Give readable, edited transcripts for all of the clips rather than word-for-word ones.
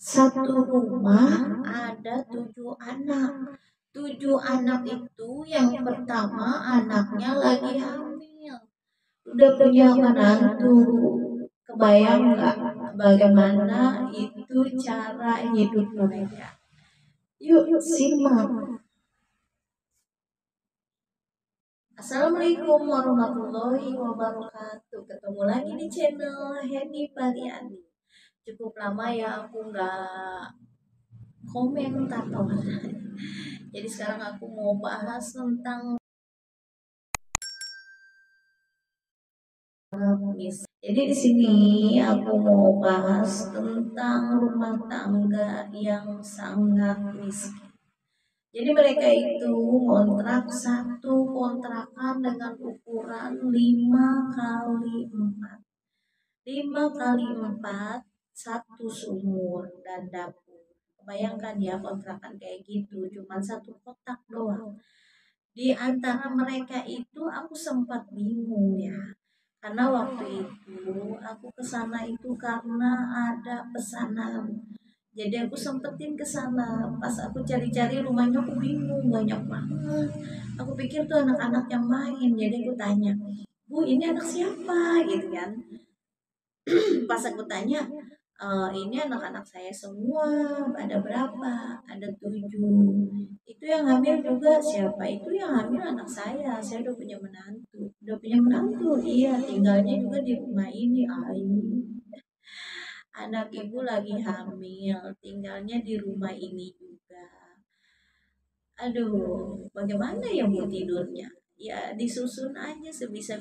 Satu rumah ada 7 anak. 7 anak itu yang pertama anaknya lagi hamil, udah punya menantu. Kebayang nggak bagaimana itu cara hidup mereka? Yuk simak. Assalamualaikum warahmatullahi wabarakatuh. Ketemu lagi di channel Hendy Pariani. Cukup lama ya aku nggak komentator. Jadi sekarang aku mau bahas tentang Jadi di sini aku mau bahas tentang rumah tangga yang sangat miskin. Jadi mereka itu kontrak satu kontrakan dengan ukuran 5 kali 4. 5 kali 4, satu sumur dan dapur. Bayangkan ya kontrakan kayak gitu, cuma satu kotak doang. Di antara mereka itu aku sempat bingung ya. Karena waktu itu aku ke sana itu karena ada pesanan. Jadi aku sempetin ke sana. Pas aku cari-cari rumahnya aku bingung, banyak banget. Aku pikir tuh anak-anak yang main. Jadi aku tanya, "Bu, ini anak siapa?" gitu kan. Pas aku tanya, ini anak-anak saya semua, ada berapa? Ada 7. Itu yang hamil juga siapa? Itu yang hamil anak saya udah punya menantu. Udah punya menantu, iya, tinggalnya juga di rumah ini. Anak ibu lagi hamil, tinggalnya di rumah ini juga. Aduh, bagaimana ya mau tidurnya? Ya disusun aja sebisa.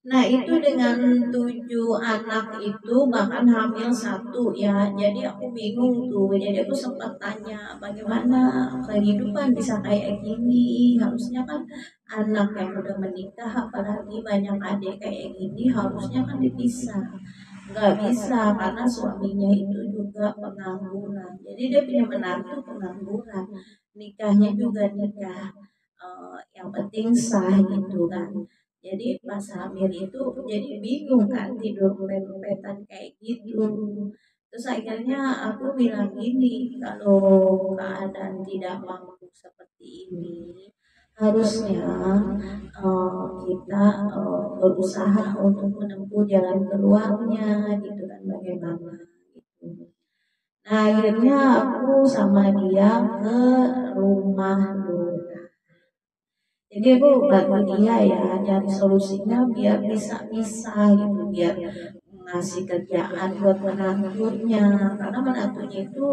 Nah itu dengan 7 anak itu bahkan hamil satu ya. Jadi aku bingung tuh. Jadi aku sempat tanya bagaimana kehidupan bisa kayak gini. Harusnya kan anak yang udah menikah apalagi banyak adik kayak gini harusnya kan dipisah. Nggak bisa karena suaminya itu juga pengangguran. Jadi dia punya menantu pengangguran. Nikahnya juga nikah. Yang penting sah gitu kan. Jadi pas hamil itu jadi bingung kan tidur empet-empetan kayak gitu. Terus akhirnya aku bilang gini, kalau keadaan tidak mampu seperti ini, harusnya kita berusaha untuk menempuh jalan keluarnya gitu kan bagaimana gitu. Nah akhirnya aku sama dia ke rumah Luna. Jadi aku bantu dia ya cari solusinya biar bisa gitu, biar ngasih kerjaan buat menantunya karena menantunya itu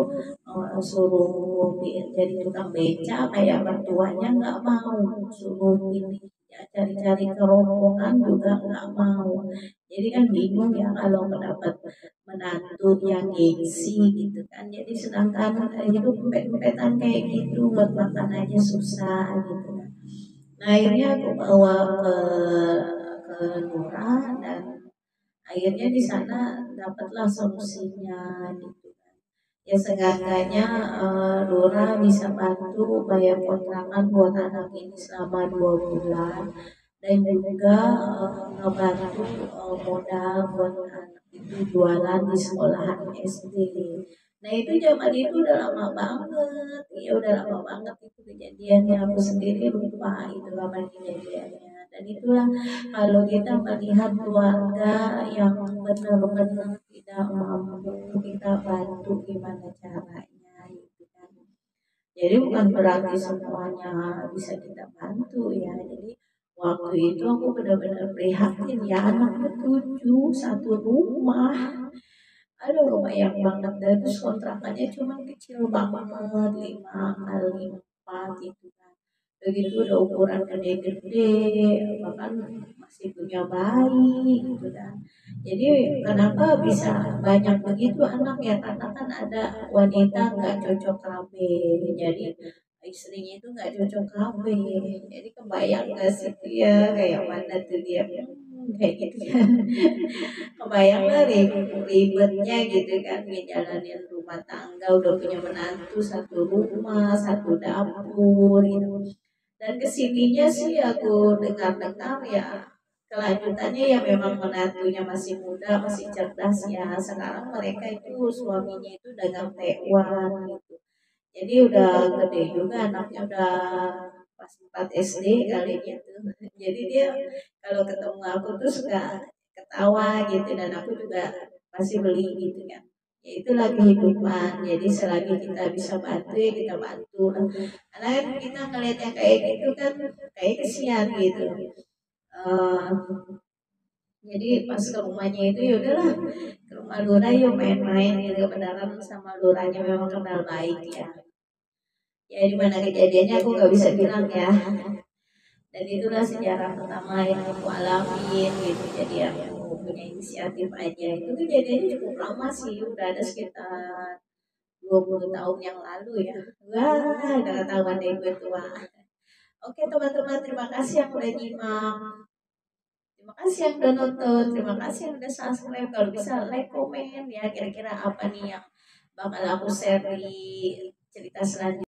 suruh jadi tukang beca kayak mertuanya nggak mau, suruh ini ya, cari-cari kerombongan juga nggak mau. Jadi kan bingung ya kalau mendapat menantu yang gengsi gitu kan. Jadi sedangkan hidup empet-empetan kayak gitu buat makan aja susah gitu kan. Nah akhirnya aku bawa ke Nura dan akhirnya di sana dapatlah solusinya gitu kan. Ya seenggaknya Nura bisa bantu bayar kontrakan buat anak ini selama 2 bulan dan juga ngebantu modal buat anak itu jualan di sekolahan SD. Nah itu zaman itu udah lama banget, ya udah lama banget itu kejadiannya. Aku sendiri lupa itu kapan kejadiannya. Dan itulah kalau kita melihat keluarga yang benar-benar tidak mampu, kita bantu gimana caranya gitu kan. Jadi bukan berarti semuanya bisa kita bantu ya. Jadi waktu itu aku benar-benar prihatin ya anaknya 7 satu rumah. Aduh kebayang banget dan terus kontrakannya cuma kecil banget 5 kali 4 gitu kan. Begitu udah ukuran gede-gede bahkan masih punya bayi gitu kan. Jadi kenapa bisa banyak begitu anak ya karena kan ada wanita nggak cocok KB. Jadi istrinya itu nggak cocok KB. Jadi kebayang nggak sih dia kayak mana tuh dia. Kayak gitu kan. Kebayang lah ribetnya gitu kan ngejalanin rumah tangga udah punya menantu satu rumah satu dapur gitu. Dan kesininya sih aku dengar-dengar ya kelanjutannya ya memang menantunya masih muda, masih cerdas ya. Sekarang mereka itu suaminya itu dagang tekwan gitu. Jadi udah gede juga anaknya udah pas 4 SD kali gitu. Jadi dia kalau ketemu aku tuh suka ketawa gitu dan aku juga pasti beli gitu kan. Ya itulah kehidupan. Jadi selagi kita bisa bantu ya kita bantu lah. Karena kan kita ngeliat yang kayak gitu kan kayak kesian gitu. Eh, jadi pas ke rumahnya itu ya udahlah ke rumah Lura yuk main-main gitu beneran sama Luranya memang kenal baik ya. Ya di mana kejadiannya aku nggak bisa bilang ya. Dan itulah sejarah pertama yang aku alamin gitu. Jadi aku punya inisiatif aja. Itu kejadiannya cukup lama sih, udah ada sekitar 20 tahun yang lalu ya. Wah, udah ketahuan deh gue tua. Oke teman-teman, terima kasih yang udah nyimak. Terima kasih yang udah nonton, terima kasih yang udah subscribe. Kalau bisa like, komen ya kira-kira apa nih yang bakal aku share di cerita selanjutnya.